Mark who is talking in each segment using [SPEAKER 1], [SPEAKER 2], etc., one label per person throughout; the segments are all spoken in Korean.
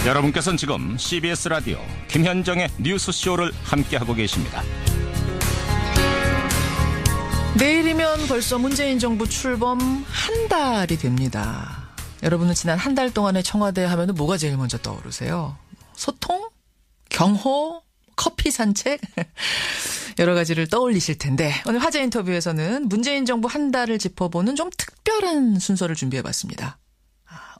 [SPEAKER 1] 여러분께서는 지금 CBS 라디오 김현정의 뉴스쇼를 함께하고 계십니다.
[SPEAKER 2] 내일이면 벌써 문재인 정부 출범 한 달이 됩니다. 여러분은 지난 한 달 동안의 청와대 하면 뭐가 제일 먼저 떠오르세요? 소통? 경호? 커피 산책? 여러 가지를 떠올리실 텐데 오늘 화제 인터뷰에서는 문재인 정부 한 달을 짚어보는 좀 특별한 순서를 준비해봤습니다.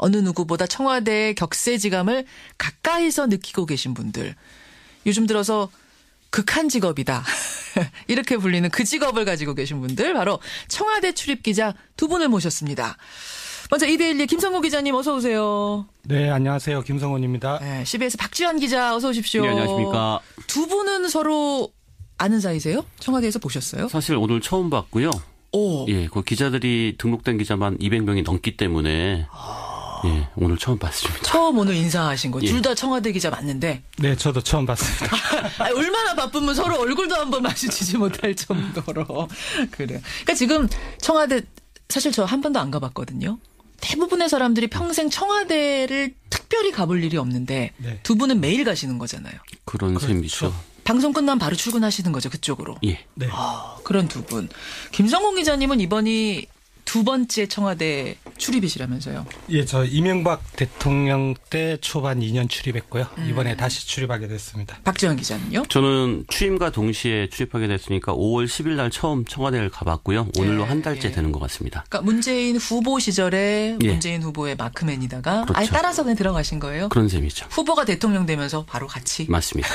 [SPEAKER 2] 어느 누구보다 청와대의 격세지감을 가까이서 느끼고 계신 분들, 요즘 들어서 극한 직업이다 이렇게 불리는 그 직업을 가지고 계신 분들, 바로 청와대 출입기자 두 분을 모셨습니다. 먼저 이데일리 김성호 기자님 어서 오세요.
[SPEAKER 3] 네, 안녕하세요. 김성호입니다.
[SPEAKER 2] 네, CBS 박지원 기자 어서 오십시오.
[SPEAKER 4] 네, 안녕하십니까.
[SPEAKER 2] 두 분은 서로 아는 사이세요? 청와대에서 보셨어요?
[SPEAKER 4] 사실 오늘 처음 봤고요.
[SPEAKER 2] 오.
[SPEAKER 4] 예, 그 기자들이 등록된 기자만 200명이 넘기 때문에 예, 오늘 처음 봤습니다.
[SPEAKER 2] 처음 오늘 인사하신 거.
[SPEAKER 4] 예.
[SPEAKER 2] 둘 다 청와대 기자 맞는데.
[SPEAKER 3] 네, 저도 처음 봤습니다.
[SPEAKER 2] 아니, 얼마나 바쁘면 서로 얼굴도 한번 마주치지 못할 정도로. 그래요. 그러니까 지금 청와대 사실 저 한 번도 안 가봤거든요. 대부분의 사람들이 평생 청와대를 특별히 가볼 일이 없는데
[SPEAKER 3] 네.
[SPEAKER 2] 두 분은 매일 가시는 거잖아요.
[SPEAKER 4] 그런
[SPEAKER 3] 그렇죠.
[SPEAKER 4] 셈이죠.
[SPEAKER 2] 방송 끝나면 바로 출근하시는 거죠, 그쪽으로.
[SPEAKER 4] 예.
[SPEAKER 3] 네.
[SPEAKER 2] 그런 두 분. 김성공 기자님은 이번이 두 번째 청와대 출입이시라면서요.
[SPEAKER 3] 예, 저 이명박 대통령 때 초반 2년 출입했고요. 이번에 다시 출입하게 됐습니다.
[SPEAKER 2] 박지원 기자는요?
[SPEAKER 4] 저는 취임과 동시에 출입하게 됐으니까 5월 10일 날 처음 청와대를 가봤고요. 오늘로 한 달째 되는 것 같습니다.
[SPEAKER 2] 그러니까 문재인 후보 시절에
[SPEAKER 4] 예.
[SPEAKER 2] 문재인 후보의 마크맨이다가
[SPEAKER 4] 그렇죠.
[SPEAKER 2] 아예 따라서 그냥 들어가신 거예요?
[SPEAKER 4] 그런 셈이죠.
[SPEAKER 2] 후보가 대통령 되면서 바로 같이?
[SPEAKER 4] 맞습니다.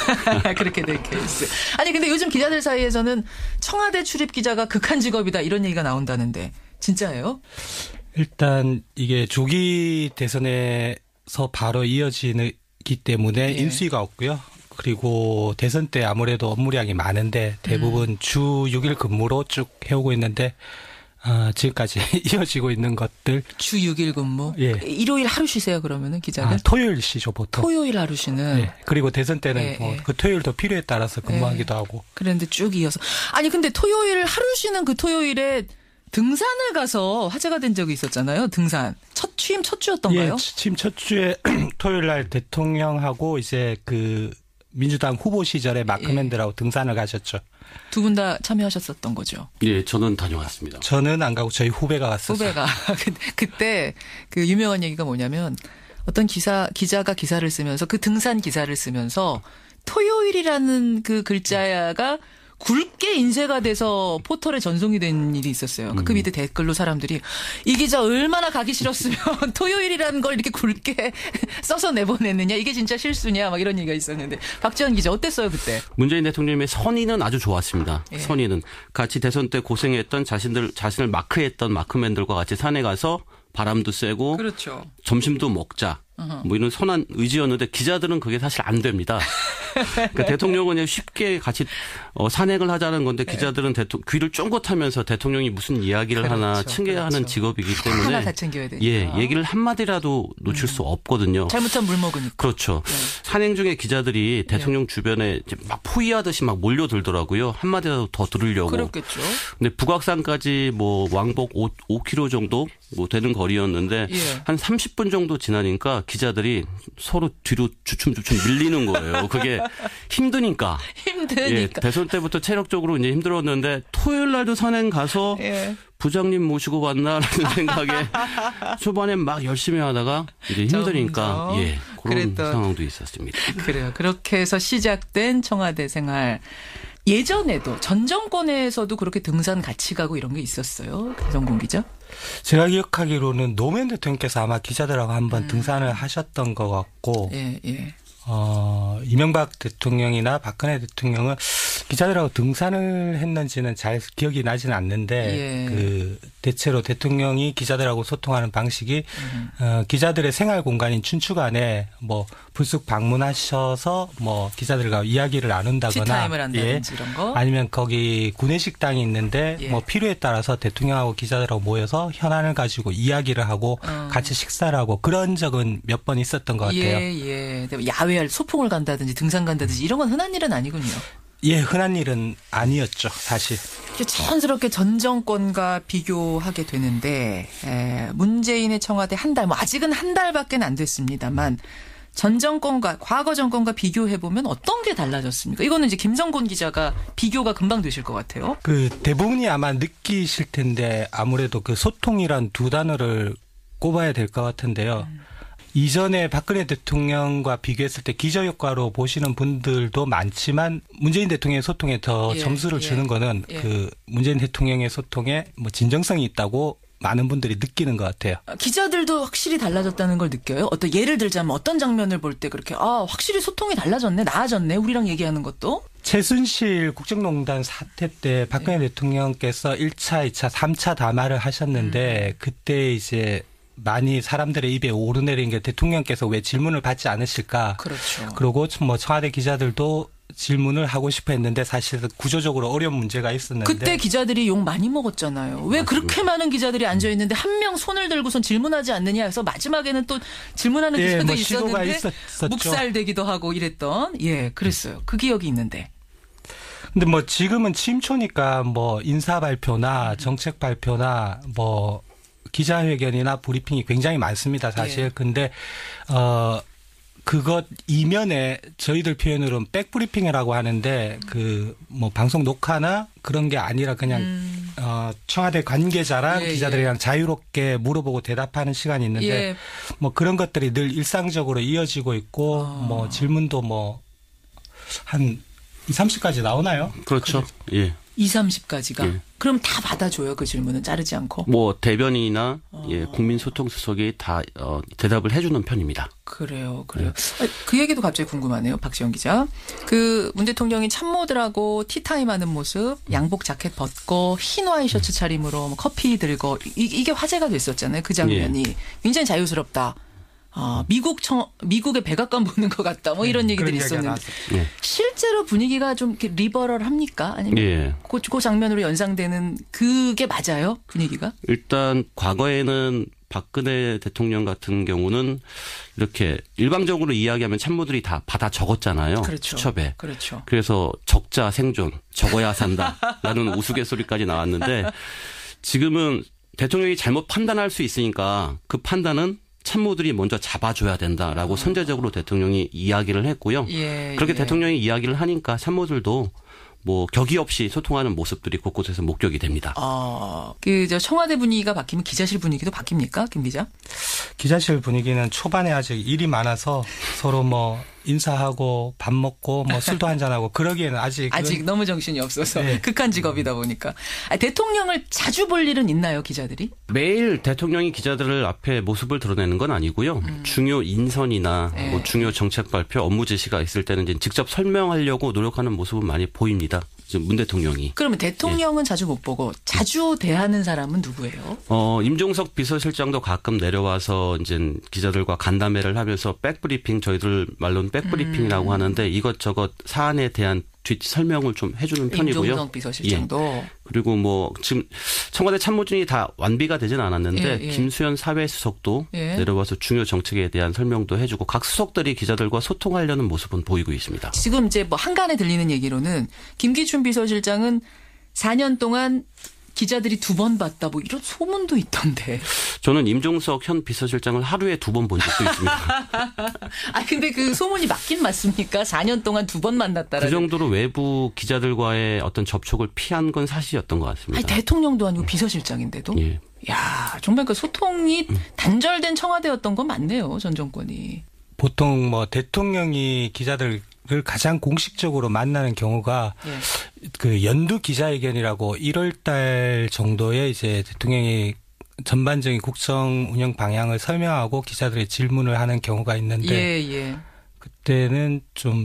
[SPEAKER 2] 그렇게 된 케이스. 아니 근데 요즘 기자들 사이에서는 청와대 출입 기자가 극한 직업이다 이런 얘기가 나온다는데 진짜예요?
[SPEAKER 3] 일단 이게 조기 대선에서 바로 이어지기 때문에
[SPEAKER 2] 예.
[SPEAKER 3] 인수위가 없고요. 그리고 대선 때 아무래도 업무량이 많은데 대부분 주 6일 근무로 쭉 해오고 있는데 지금까지 이어지고 있는 것들.
[SPEAKER 2] 주 6일 근무?
[SPEAKER 3] 예.
[SPEAKER 2] 일요일 하루 쉬세요 그러면은 기자들?
[SPEAKER 3] 토요일 쉬죠 보통.
[SPEAKER 2] 토요일 하루 쉬는?
[SPEAKER 3] 예. 그리고 대선 때는
[SPEAKER 2] 예, 예.
[SPEAKER 3] 그 토요일도 필요에 따라서 근무하기도 하고.
[SPEAKER 2] 그런데 쭉 이어서. 아니 근데 토요일 하루 쉬는 그 토요일에 등산을 가서 화제가 된 적이 있었잖아요. 등산. 취임 첫 주였던가요?
[SPEAKER 3] 예, 취임 첫 주에 토요일 날 대통령하고 이제 그 민주당 후보 시절에 마크맨들하고 등산을 가셨죠.
[SPEAKER 2] 두 분 다 참여하셨었던 거죠.
[SPEAKER 4] 예, 저는 다녀왔습니다.
[SPEAKER 3] 저는 안 가고 저희 후배가 갔었어요.
[SPEAKER 2] 후배가. 그때 그 유명한 얘기가 뭐냐면 어떤 기자가 기사를 쓰면서 그 등산 기사를 쓰면서 토요일이라는 그 글자가 굵게 인쇄가 돼서 포털에 전송이 된 일이 있었어요. 그 밑에 댓글로 사람들이 이 기자 얼마나 가기 싫었으면 토요일이라는 걸 이렇게 굵게 써서 내보냈느냐. 이게 진짜 실수냐. 막 이런 얘기가 있었는데. 박지원 기자 어땠어요 그때?
[SPEAKER 4] 문재인 대통령의 선의는 아주 좋았습니다.
[SPEAKER 2] 예.
[SPEAKER 4] 선의는 같이 대선 때 고생했던 자신을 마크했던 마크맨들과 같이 산에 가서 바람도 쐬고
[SPEAKER 2] 그렇죠.
[SPEAKER 4] 점심도 먹자. 뭐 이런 선한 의지였는데 기자들은 그게 사실 안 됩니다. 그러니까 대통령은 그냥 쉽게 같이 산행을 하자는 건데 기자들은 귀를 쫑긋하면서 대통령이 무슨 이야기를 하나 챙겨야 하는 직업이기 때문에
[SPEAKER 2] 하나 다 챙겨야 되니까.
[SPEAKER 4] 예, 얘기를 한마디라도 놓칠 수 없거든요.
[SPEAKER 2] 잘못하면 물 먹으니까.
[SPEAKER 4] 그렇죠. 산행 중에 기자들이 대통령 주변에 이제 막 포위하듯이 막 몰려들더라고요. 한마디라도 더 들으려고.
[SPEAKER 2] 그렇겠죠.
[SPEAKER 4] 근데 북악산까지 뭐 왕복 5km 정도 뭐 되는 거리였는데
[SPEAKER 2] 예.
[SPEAKER 4] 한 30분 정도 지나니까 기자들이 서로 뒤로 주춤주춤 밀리는 거예요. 그게 힘드니까. 예, 대선 때부터 체력적으로 이제 힘들었는데 토요일 날도 산행 가서
[SPEAKER 2] 예.
[SPEAKER 4] 부장님 모시고 왔나라는 생각에 초반에 막 열심히 하다가 이제 힘드니까
[SPEAKER 2] 점점
[SPEAKER 4] 예, 그런
[SPEAKER 2] 그랬던.
[SPEAKER 4] 상황도 있었습니다.
[SPEAKER 2] 그래요. 그렇게 해서 시작된 청와대 생활. 예전에도 전 정권에서도 그렇게 등산 같이 가고 이런 게 있었어요. 김성공 기자.
[SPEAKER 3] 제가 기억하기로는 노무현 대통령께서 아마 기자들하고 한번 등산을 하셨던 것 같고
[SPEAKER 2] 예, 예.
[SPEAKER 3] 이명박 대통령이나 박근혜 대통령은 기자들하고 등산을 했는지는 잘 기억이 나지는 않는데
[SPEAKER 2] 예.
[SPEAKER 3] 그 대체로 대통령이 기자들하고 소통하는 방식이 기자들의 생활 공간인 춘추관에 뭐 불쑥 방문하셔서 뭐 기자들과 이야기를 나눈다거나
[SPEAKER 2] 티타임을 한다든지 이런 거.
[SPEAKER 3] 아니면 거기 구내식당이 있는데
[SPEAKER 2] 예.
[SPEAKER 3] 뭐 필요에 따라서 대통령하고 기자들하고 모여서 현안을 가지고 이야기를 하고 같이 식사를 하고 그런 적은 몇 번 있었던 것 같아요.
[SPEAKER 2] 예. 야외 소풍을 간다든지 등산 간다든지 이런 건 흔한 일은 아니군요.
[SPEAKER 3] 예, 흔한 일은 아니었죠, 사실.
[SPEAKER 2] 자연스럽게 전 정권과 비교하게 되는데 문재인의 청와대 한 달, 뭐 아직은 한 달밖에 안 됐습니다만 전 정권과 과거 정권과 비교해 보면 어떤 게 달라졌습니까? 이거는 이제 김성곤 기자가 비교가 금방 되실 것 같아요.
[SPEAKER 3] 그 대부분이 아마 느끼실 텐데 아무래도 그 소통이란 두 단어를 꼽아야 될 것 같은데요. 이전에 박근혜 대통령과 비교했을 때 기저효과로 보시는 분들도 많지만 문재인 대통령의 소통에 더 점수를 주는 거는 그 문재인 대통령의 소통에 뭐 진정성이 있다고 많은 분들이 느끼는 것 같아요.
[SPEAKER 2] 기자들도 확실히 달라졌다는 걸 느껴요? 어떤 예를 들자면 어떤 장면을 볼 때 그렇게 확실히 소통이 달라졌네, 나아졌네, 우리랑 얘기하는 것도?
[SPEAKER 3] 최순실 국정농단 사태 때 박근혜 대통령께서 1차, 2차, 3차 담화를 하셨는데 그때 이제 많이 사람들의 입에 오르내린 게 대통령께서 왜 질문을 받지 않으실까.
[SPEAKER 2] 그렇죠.
[SPEAKER 3] 그리고 뭐 청와대 기자들도 질문을 하고 싶어 했는데 사실 구조적으로 어려운 문제가 있었는데.
[SPEAKER 2] 그때 기자들이 욕 많이 먹었잖아요. 왜 그렇게 많은 기자들이 앉아있는데 한 명 손을 들고선 질문하지 않느냐 해서 마지막에는 또 질문하는 기자도
[SPEAKER 3] 뭐 시도가
[SPEAKER 2] 있었는데
[SPEAKER 3] 있었죠.
[SPEAKER 2] 묵살되기도 하고 이랬던. 그랬어요. 그 기억이 있는데.
[SPEAKER 3] 근데 뭐 지금은 침초니까 뭐 인사 발표나 정책 발표나 뭐 기자회견이나 브리핑이 굉장히 많습니다, 사실. 근데 그것 이면에 저희들 표현으로는 백브리핑이라고 하는데 그 뭐 방송 녹화나 그런 게 아니라 그냥 청와대 관계자랑 기자들이랑 자유롭게 물어보고 대답하는 시간이 있는데 뭐 그런 것들이 늘 일상적으로 이어지고 있고 뭐 질문도 뭐 한 2, 30까지 나오나요?
[SPEAKER 4] 그렇죠. 예.
[SPEAKER 2] 2, 30까지가. 그럼 다 받아줘요, 그 질문은 자르지 않고.
[SPEAKER 4] 뭐 대변인이나 국민소통수석이 다 대답을 해주는 편입니다.
[SPEAKER 2] 그래요. 그 얘기도 갑자기 궁금하네요, 박지원 기자. 그 문 대통령이 참모들하고 티타임 하는 모습, 양복 자켓 벗고 흰 와이셔츠 차림으로 뭐 커피 들고 이게 화제가 됐었잖아요, 그 장면이. 굉장히 자유스럽다. 미국의 백악관 보는 것 같다. 뭐 이런 얘기들이 있었는데 실제로 분위기가 좀 이렇게 리버럴합니까? 아니면 그 장면으로 연상되는 그게 맞아요? 분위기가?
[SPEAKER 4] 일단 과거에는 박근혜 대통령 같은 경우는 이렇게 일방적으로 이야기하면 참모들이 다 받아 적었잖아요.
[SPEAKER 2] 그렇죠.
[SPEAKER 4] 수첩에.
[SPEAKER 2] 그렇죠.
[SPEAKER 4] 그래서 적자 생존, 적어야 산다라는 우스갯소리까지 나왔는데 지금은 대통령이 잘못 판단할 수 있으니까 그 판단은 참모들이 먼저 잡아줘야 된다라고 선제적으로 대통령이 이야기를 했고요. 그렇게 대통령이 이야기를 하니까 참모들도 뭐 격의 없이 소통하는 모습들이 곳곳에서 목격이 됩니다.
[SPEAKER 2] 저 청와대 분위기가 바뀌면 기자실 분위기도 바뀝니까, 김 기자?
[SPEAKER 3] 기자실 분위기는 초반에 아직 일이 많아서 서로 뭐 인사하고 밥 먹고 뭐 술도 한잔하고 그러기에는 아직
[SPEAKER 2] 너무 정신이 없어서 극한 직업이다 보니까. 대통령을 자주 볼 일은 있나요, 기자들이?
[SPEAKER 4] 매일 대통령이 기자들을 앞에 모습을 드러내는 건 아니고요. 중요 인선이나 뭐 중요 정책 발표, 업무 지시가 있을 때는 이제 직접 설명하려고 노력하는 모습은 많이 보입니다. 문 대통령이.
[SPEAKER 2] 그러면 대통령은 자주 못 보고 자주 대하는 사람은 누구예요?
[SPEAKER 4] 임종석 비서실장도 가끔 내려와서 이제 기자들과 간담회를 하면서 백브리핑, 저희들 말로는 백브리핑이라고 하는데 이것저것 사안에 대한 뒷 설명을 좀 해주는 편이고요.
[SPEAKER 2] 임종석 비서실장도.
[SPEAKER 4] 그리고 뭐 지금 청와대 참모진이 다 완비가 되진 않았는데 김수현 사회수석도 내려와서 중요 정책에 대한 설명도 해주고 각 수석들이 기자들과 소통하려는 모습은 보이고 있습니다.
[SPEAKER 2] 지금 이제 뭐 한간에 들리는 얘기로는 김기춘 비서실장은 4년 동안 기자들이 2번 봤다 뭐 이런 소문도 있던데.
[SPEAKER 4] 저는 임종석 현 비서실장을 하루에 2번 본 적도 있습니다.
[SPEAKER 2] 근데 그 소문이 맞긴 맞습니까? 4년 동안 2번 만났다라는.
[SPEAKER 4] 그 정도로 외부 기자들과의 어떤 접촉을 피한 건 사실이었던 것 같습니다.
[SPEAKER 2] 대통령도 아니고 비서실장인데도? 야, 정말 그 소통이 단절된 청와대였던 건 맞네요, 전 정권이.
[SPEAKER 3] 보통 뭐 대통령이 기자들 을 가장 공식적으로 만나는 경우가 그 연두 기자회견이라고 1월 달 정도에 이제 대통령이 전반적인 국정 운영 방향을 설명하고 기자들의 질문을 하는 경우가 있는데 그때는 좀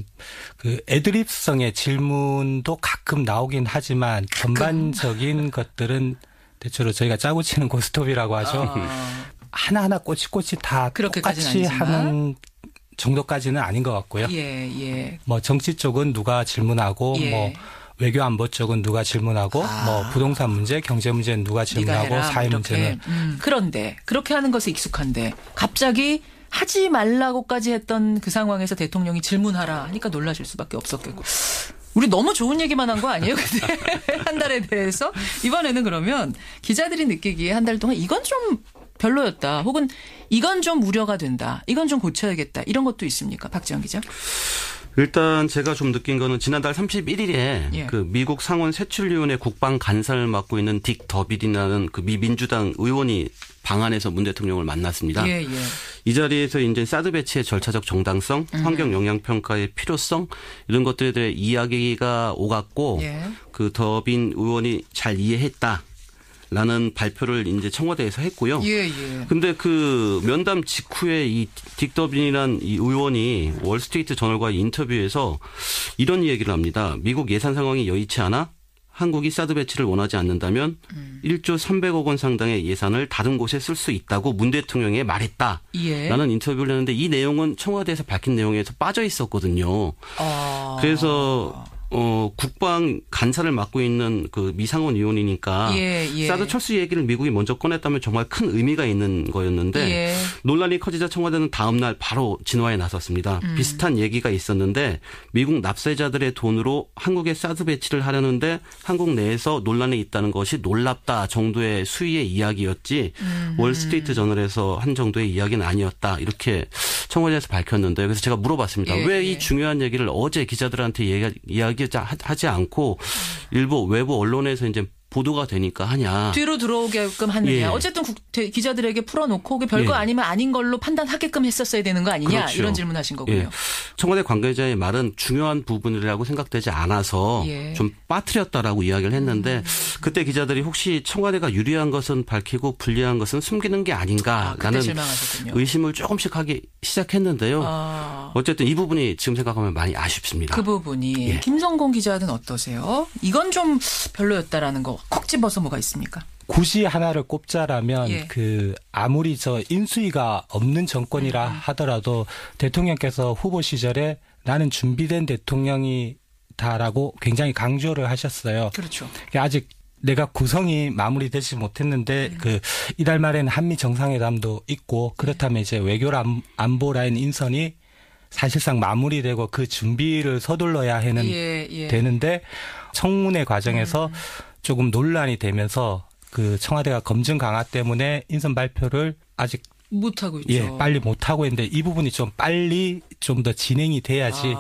[SPEAKER 3] 그 애드립성의 질문도 가끔 나오긴 하지만 전반적인 것들은 대체로 저희가 짜고 치는 고스톱이라고 하죠. 하나하나 꼬치꼬치 다 똑같이 하는 정도까지는 아닌 것 같고요. 뭐 정치 쪽은 누가 질문하고 뭐 외교 안보 쪽은 누가 질문하고 뭐 부동산 문제, 경제 문제는 누가 질문하고 사회 문제는.
[SPEAKER 2] 그런데 그렇게 하는 것에 익숙한데 갑자기 하지 말라고까지 했던 그 상황에서 대통령이 질문하라 하니까 놀라실 수밖에 없었겠고. 우리 너무 좋은 얘기만 한 거 아니에요? 근데 한 달에 대해서 이번에는 그러면 기자들이 느끼기에 한 달 동안 이건 좀 별로였다. 혹은 이건 좀 우려가 된다. 이건 좀 고쳐야겠다. 이런 것도 있습니까? 박지원 기자.
[SPEAKER 4] 일단 제가 좀 느낀 거는 지난달 31일에 그 미국 상원 세출위원회 국방 간사를 맡고 있는 딕 더빌이라는 그 미 민주당 의원이 방 안에서 문 대통령을 만났습니다. 이 자리에서 이제 사드 배치의 절차적 정당성, 환경 영향 평가의 필요성 이런 것들에 대해 이야기가 오갔고 그 더빈 의원이 잘 이해했다. 라는 발표를 이제 청와대에서 했고요. 근데 그 면담 직후에 이 딕 더빈이란 이 의원이 월스트리트 저널과의 인터뷰에서 이런 얘기를 합니다. 미국 예산 상황이 여의치 않아 한국이 사드 배치를 원하지 않는다면 1조 300억 원 상당의 예산을 다른 곳에 쓸 수 있다고 문 대통령에 말했다. 라는 인터뷰를 했는데 이 내용은 청와대에서 밝힌 내용에서 빠져 있었거든요. 그래서 국방 간사를 맡고 있는 그 미상원 의원이니까 사드 철수 얘기를 미국이 먼저 꺼냈다면 정말 큰 의미가 있는 거였는데 논란이 커지자 청와대는 다음 날 바로 진화에 나섰습니다. 비슷한 얘기가 있었는데 미국 납세자들의 돈으로 한국에 사드 배치를 하려는데 한국 내에서 논란이 있다는 것이 놀랍다 정도의 수위의 이야기였지 월스트리트 저널에서 한 정도의 이야기는 아니었다. 이렇게 청와대에서 밝혔는데요. 그래서 제가 물어봤습니다. 왜 이 중요한 얘기를 어제 기자들한테 이야기하지 않고 일부 외부 언론에서 이제 보도가 되니까 하냐.
[SPEAKER 2] 뒤로 들어오게끔 하느냐. 어쨌든 기자들에게 풀어놓고 별거 아니면 아닌 걸로 판단하게끔 했었어야 되는 거 아니냐.
[SPEAKER 4] 그렇죠.
[SPEAKER 2] 이런 질문하신 거고요.
[SPEAKER 4] 청와대 관계자의 말은 중요한 부분이라고 생각되지 않아서 좀 빠뜨렸다라고 이야기를 했는데 그때 기자들이 혹시 청와대가 유리한 것은 밝히고 불리한 것은 숨기는 게 아닌가라는 의심을 조금씩 하기 시작했는데요. 어쨌든 이 부분이 지금 생각하면 많이 아쉽습니다.
[SPEAKER 2] 그 부분이. 김성공 기자는 어떠세요? 이건 좀 별로였다라는 거 콕 집어서 뭐가 있습니까?
[SPEAKER 3] 굳이 하나를 꼽자라면 그 아무리 저 인수위가 없는 정권이라 하더라도 대통령께서 후보 시절에 나는 준비된 대통령이다라고 굉장히 강조를 하셨어요.
[SPEAKER 2] 그렇죠.
[SPEAKER 3] 아직 내가 구성이 마무리되지 못했는데 그 이달 말에는 한미 정상회담도 있고 그렇다면 이제 외교 안보 라인 인선이 사실상 마무리되고 그 준비를 서둘러야 하는 되는데 청문회 과정에서 조금 논란이 되면서 그 청와대가 검증 강화 때문에 인선 발표를 아직
[SPEAKER 2] 못하고 있죠.
[SPEAKER 3] 빨리 못하고 있는데 이 부분이 좀 빨리 좀 더 진행이 돼야지.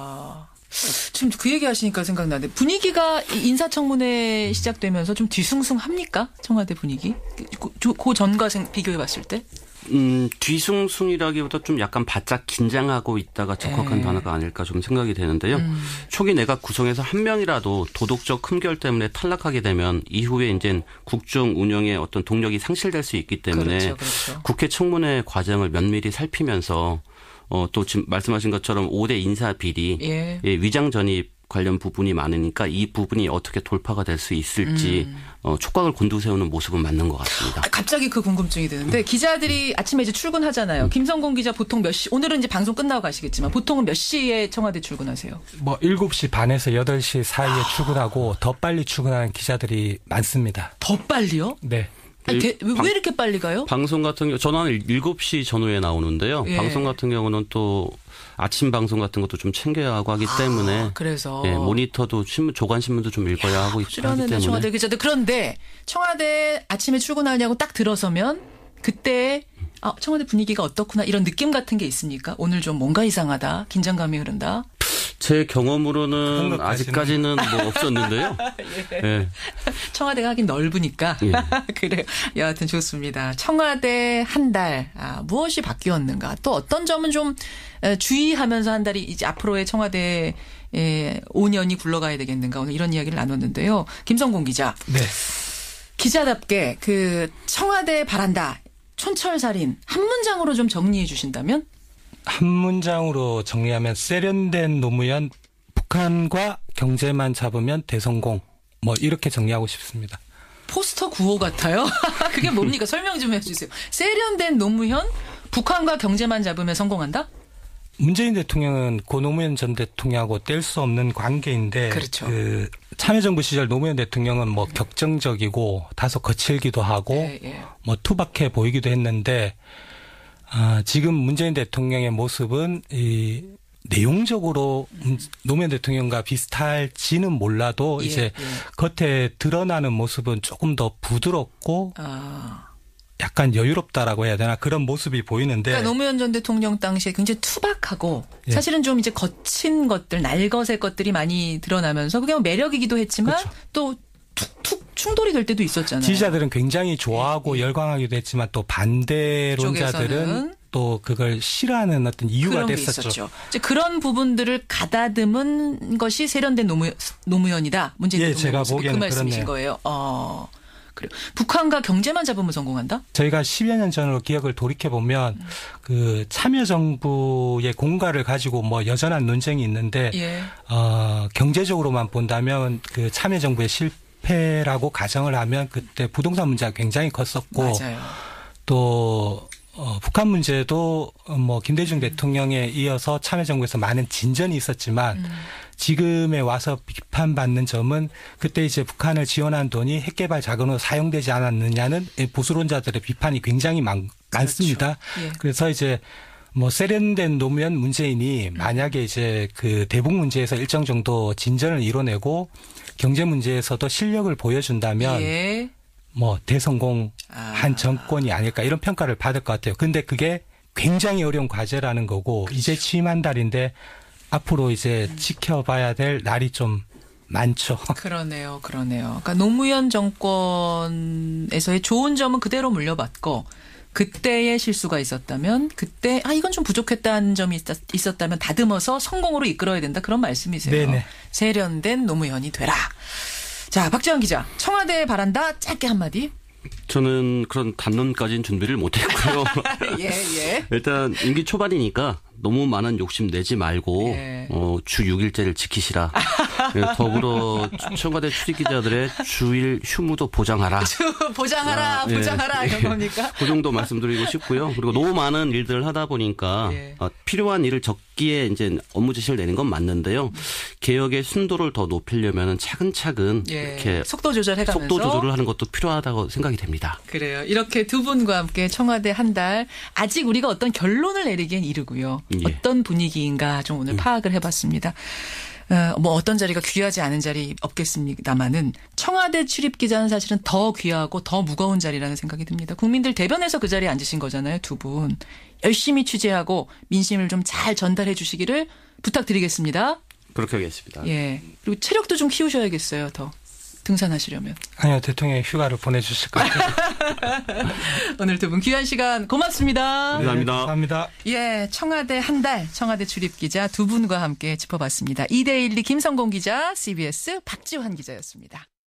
[SPEAKER 2] 지금 그 얘기 하시니까 생각나는데 분위기가 인사청문회 시작되면서 좀 뒤숭숭합니까? 청와대 분위기? 그 전과 비교해 봤을 때?
[SPEAKER 4] 뒤숭숭이라기보다 좀 약간 바짝 긴장하고 있다가 적합한 단어가 아닐까 좀 생각이 되는데요. 초기 내각 구성에서 한 명이라도 도덕적 흠결 때문에 탈락하게 되면 이후에 이제 국정 운영의 어떤 동력이 상실될 수 있기 때문에 그렇죠. 국회 청문회 과정을 면밀히 살피면서 또 지금 말씀하신 것처럼 5대 인사 비리, 위장 전입 관련 부분이 많으니까 이 부분이 어떻게 돌파가 될 수 있을지 촉각을 곤두세우는 모습은 맞는 것 같습니다.
[SPEAKER 2] 갑자기 그 궁금증이 드는데 기자들이 아침에 이제 출근하잖아요. 김성공 기자 보통 몇 시, 오늘은 이제 방송 끝나고 가시겠지만 보통은 몇 시에 청와대 출근하세요?
[SPEAKER 3] 뭐 7시 반에서 8시 사이에 출근하고 더 빨리 출근하는 기자들이 많습니다.
[SPEAKER 2] 더 빨리요?
[SPEAKER 3] 네.
[SPEAKER 2] 아니, 왜 이렇게 빨리 가요?
[SPEAKER 4] 방송 같은 경우 저는 한 7시 전후에 나오는데요. 방송 같은 경우는 또 아침 방송 같은 것도 좀 챙겨야 하고 하기 때문에
[SPEAKER 2] 그래서
[SPEAKER 4] 모니터도 신문 조간 신문도 좀 읽어야 하고 하기 때문에
[SPEAKER 2] 청와대 기자들 그런데 청와대 아침에 출근하냐고 딱 들어서면 그때 청와대 분위기가 어떻구나 이런 느낌 같은 게 있습니까? 오늘 좀 뭔가 이상하다, 긴장감이 흐른다.
[SPEAKER 4] 제 경험으로는 아직까지는 뭐 없었는데요.
[SPEAKER 2] 청와대가 하긴 넓으니까. 그래요. 여하튼 좋습니다. 청와대 한 달, 무엇이 바뀌었는가. 또 어떤 점은 좀 주의하면서 한 달이 이제 앞으로의 청와대 5년이 굴러가야 되겠는가. 오늘 이런 이야기를 나눴는데요. 김성공 기자.
[SPEAKER 3] 네.
[SPEAKER 2] 기자답게 그 청와대 바란다. 촌철살인 한 문장으로 좀 정리해 주신다면?
[SPEAKER 3] 한 문장으로 정리하면 세련된 노무현, 북한과 경제만 잡으면 대성공. 뭐 이렇게 정리하고 싶습니다.
[SPEAKER 2] 포스터 구호 같아요. 그게 뭡니까? 설명 좀 해주세요. 세련된 노무현, 북한과 경제만 잡으면 성공한다?
[SPEAKER 3] 문재인 대통령은 고 노무현 전 대통령하고 뗄 수 없는 관계인데
[SPEAKER 2] 그렇죠.
[SPEAKER 3] 그 참여정부 시절 노무현 대통령은 뭐 격정적이고 다소 거칠기도 하고 뭐 투박해 보이기도 했는데 지금 문재인 대통령의 모습은 이 내용적으로 노무현 대통령과 비슷할지는 몰라도 이제 겉에 드러나는 모습은 조금 더 부드럽고 약간 여유롭다라고 해야 되나 그런 모습이 보이는데.
[SPEAKER 2] 그러니까 노무현 전 대통령 당시에 굉장히 투박하고
[SPEAKER 3] 예.
[SPEAKER 2] 사실은 좀 이제 거친 것들, 날것의 것들이 많이 드러나면서 그게 매력이기도 했지만
[SPEAKER 3] 그렇죠.
[SPEAKER 2] 또 툭툭 충돌이 될 때도 있었잖아요.
[SPEAKER 3] 지지자들은 굉장히 좋아하고 열광하기도 했지만 또 반대론자들은
[SPEAKER 2] 쪽에서는
[SPEAKER 3] 또 그걸 싫어하는 어떤 이유가
[SPEAKER 2] 그런 게
[SPEAKER 3] 됐었죠.
[SPEAKER 2] 있었죠. 이제 그런 부분들을 가다듬은 것이 세련된 노무현이다. 문재인
[SPEAKER 3] 예,
[SPEAKER 2] 대통령
[SPEAKER 3] 제가
[SPEAKER 2] 모습이
[SPEAKER 3] 보기에는
[SPEAKER 2] 그 말씀이신
[SPEAKER 3] 그렇네요.
[SPEAKER 2] 거예요. 그래요. 북한과 경제만 잡으면 성공한다?
[SPEAKER 3] 저희가 10여 년 전으로 기억을 돌이켜 보면 그 참여정부의 공과를 가지고 뭐 여전한 논쟁이 있는데
[SPEAKER 2] 예.
[SPEAKER 3] 경제적으로만 본다면 그 참여정부의 실패라고 가정을 하면 그때 부동산 문제가 굉장히 컸었고
[SPEAKER 2] 맞아요.
[SPEAKER 3] 또 북한 문제도 뭐 김대중 대통령에 이어서 참여정부에서 많은 진전이 있었지만 지금에 와서 비판받는 점은 그때 이제 북한을 지원한 돈이 핵개발 자금으로 사용되지 않았느냐는 보수론자들의 비판이 굉장히 많습니다.
[SPEAKER 2] 예.
[SPEAKER 3] 그래서 이제 뭐 세련된 노무현 문재인이 만약에 이제 그 대북 문제에서 일정 정도 진전을 이뤄내고 경제 문제에서도 실력을 보여준다면
[SPEAKER 2] 예.
[SPEAKER 3] 뭐 대성공한 정권이 아닐까 이런 평가를 받을 것 같아요. 근데 그게 굉장히 어려운 과제라는 거고
[SPEAKER 2] 그렇죠.
[SPEAKER 3] 이제 취임 한 달인데 앞으로 이제 지켜봐야 될 날이 좀 많죠.
[SPEAKER 2] 그러네요. 그러니까 노무현 정권에서의 좋은 점은 그대로 물려받고 그때의 실수가 있었다면 그때 이건 좀 부족했다는 점이 있었다면 다듬어서 성공으로 이끌어야 된다. 그런 말씀이세요.
[SPEAKER 3] 네네.
[SPEAKER 2] 세련된 노무현이 되라. 자, 박지원 기자. 청와대에 바란다. 짧게 한마디.
[SPEAKER 4] 저는 그런 단론까지는 준비를 못했고요.
[SPEAKER 2] 예.
[SPEAKER 4] 일단 임기 초반이니까 너무 많은 욕심 내지 말고
[SPEAKER 2] 예.
[SPEAKER 4] 주 6일제를 지키시라. 더불어 청와대 출입기자들의 주일 휴무도 보장하라.
[SPEAKER 2] 보장하라.
[SPEAKER 4] 예.
[SPEAKER 2] 이런 겁니까?
[SPEAKER 4] 그 정도 말씀드리고 싶고요. 그리고 너무 많은 일들을 하다 보니까
[SPEAKER 2] 예.
[SPEAKER 4] 필요한 일을 적기에 이제 업무 지시를 내는 건 맞는데요. 개혁의 순도를 더 높이려면 차근차근
[SPEAKER 2] 예.
[SPEAKER 4] 이렇게
[SPEAKER 2] 속도 조절해가면서.
[SPEAKER 4] 속도 조절을 하는 것도 필요하다고 생각이 됩니다.
[SPEAKER 2] 그래요. 이렇게 두 분과 함께 청와대 한 달 아직 우리가 어떤 결론을 내리기엔 이르고요.
[SPEAKER 4] 예.
[SPEAKER 2] 어떤 분위기인가 좀 오늘 파악을 해봤습니다. 뭐 어떤 자리가 귀하지 않은 자리 없겠습니다만은 청와대 출입 기자는 사실은 더 귀하고 더 무거운 자리라는 생각이 듭니다. 국민들 대변해서 그 자리에 앉으신 거잖아요. 두 분. 열심히 취재하고 민심을 좀 잘 전달해 주시기를 부탁드리겠습니다.
[SPEAKER 4] 그렇게 하겠습니다.
[SPEAKER 2] 예. 그리고 체력도 좀 키우셔야겠어요. 더 등산하시려면.
[SPEAKER 3] 아니요, 대통령이 휴가를 보내주실 것 같아요.
[SPEAKER 2] 오늘 두 분 귀한 시간 고맙습니다.
[SPEAKER 4] 감사합니다.
[SPEAKER 3] 네, 감사합니다.
[SPEAKER 2] 예, 청와대 한 달, 청와대 출입 기자 두 분과 함께 짚어봤습니다. 2대1리 김성공 기자, CBS 박지환 기자였습니다.